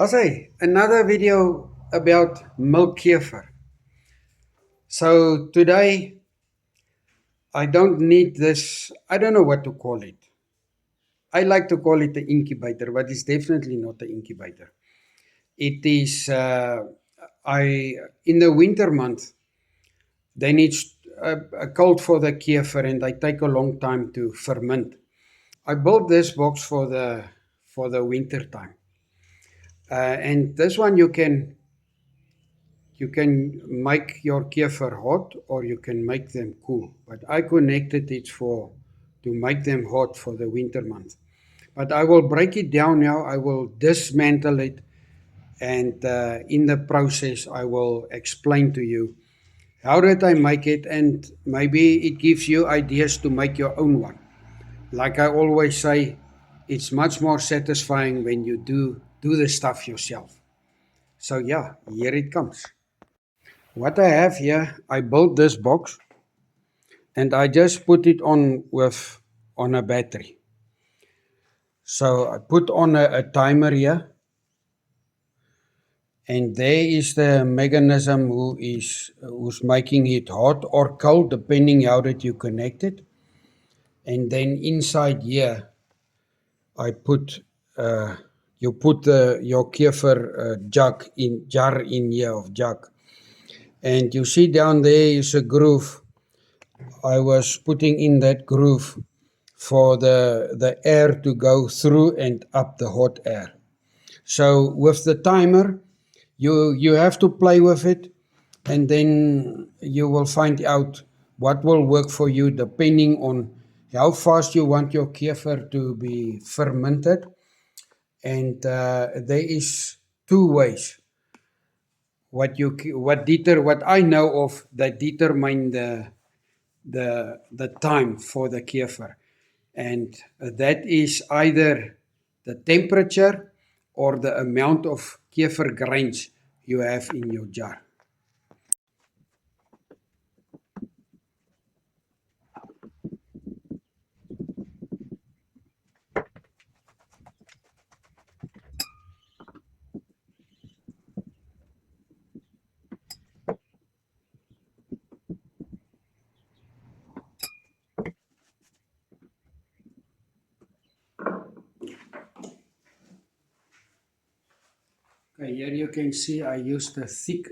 say another video about milk kefir. So today I don't need this. I don't know what to call it. I like to call it the incubator, but it's definitely not the incubator. It is. I in the winter month they need a cold for the kefir, and they take a long time to ferment. I built this box for the winter time, and this one you can make your kefir hot or you can make them cool. But I connected it for to make them hot for the winter month. But I will break it down now. I will dismantle it, and in the process, I will explain to you how did I make it, and maybe it gives you ideas to make your own one. Like I always say, it's much more satisfying when you do the stuff yourself. So yeah, here it comes. What I have here, I built this box and I just put it on a battery. So I put on a timer here, and there is the mechanism who's making it hot or cold depending how that you connect it. And then inside here, I put you put your kefir jar in here of jug, and you see down there is a groove. I was putting in that groove for the air to go through and up the hot air. So with the timer, you have to play with it, and then you will find out what will work for you depending on how fast you want your kefir to be fermented. And there is two ways what I know of that determine the time for the kefir, and that is either the temperature or the amount of kefir grains you have in your jar. Okay, here you can see I used a thick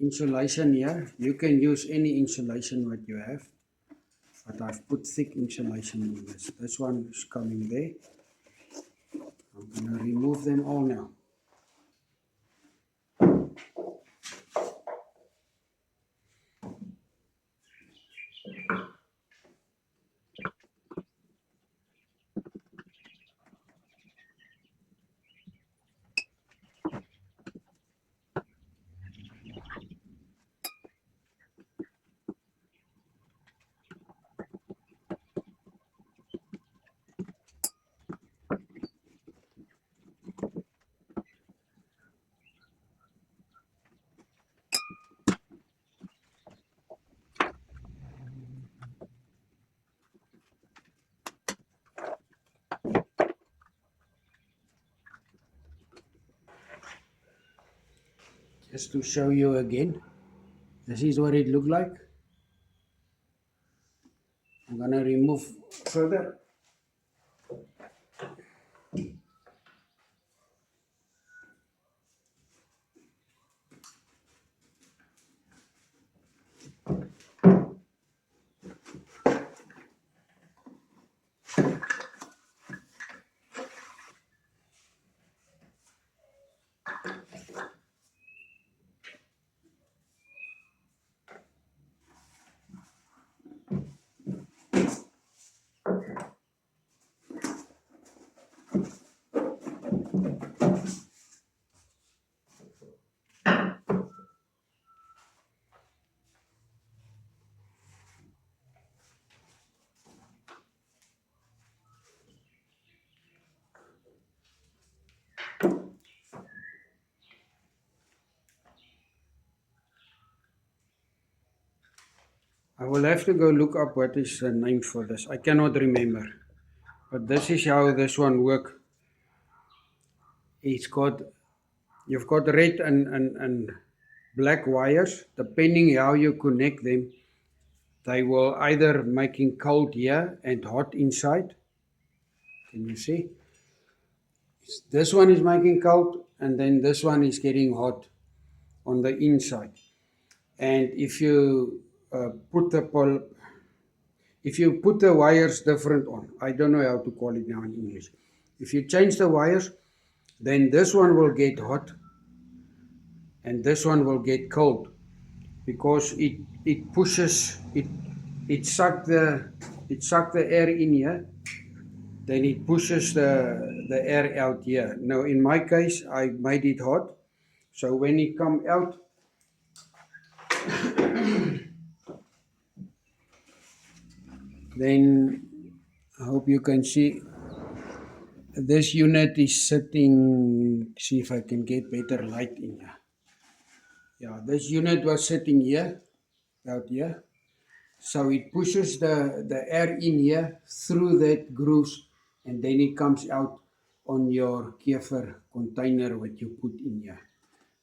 insulation here. You can use any insulation what you have, but I've put thick insulation in this. This one is coming there. I'm going to remove them all now. Just to show you again, this is what it looked like. I'm going to remove further. I will have to go look up what is the name for this. I cannot remember. But this is how this one works. You've got red and black wires. Depending how you connect them, they will either making cold here and hot inside. Can you see? This one is making cold, and then this one is getting hot on the inside. And if you put the wires different on, I don't know how to call it now in English. If you change the wires, then this one will get hot and this one will get cold, because it pushes it suck the air in here, then it pushes the air out here. Now in my case, I made it hot, so when it come out, then I hope you can see this unit is sitting. See if I can get better light in here. Yeah, this unit was sitting here, out here. So it pushes the air in here through that grooves, and then it comes out on your kefir container what you put in here.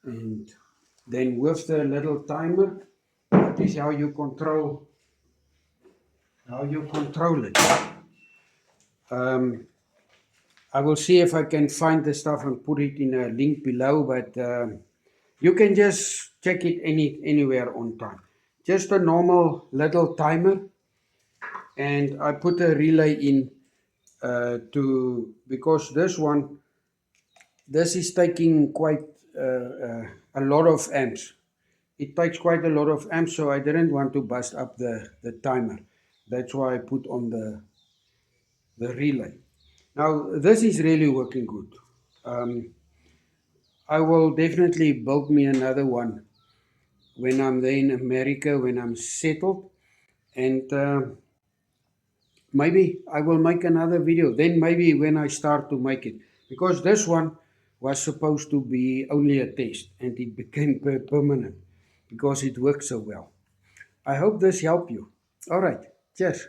And then with the little timer, that is how you control it. I will see if I can find the stuff and put it in a link below, but you can just check it anywhere on time. Just a normal little timer, and I put a relay in because this is taking quite a lot of amps. It takes quite a lot of amps, so I didn't want to bust up the timer. That's why I put on the relay. Now this is really working good. I will definitely build me another one when I'm there in America, when I'm settled, and maybe I will make another video. Then maybe when I start to make it, because this one was supposed to be only a test, and it became permanent because it worked so well. I hope this helped you. All right, cheers.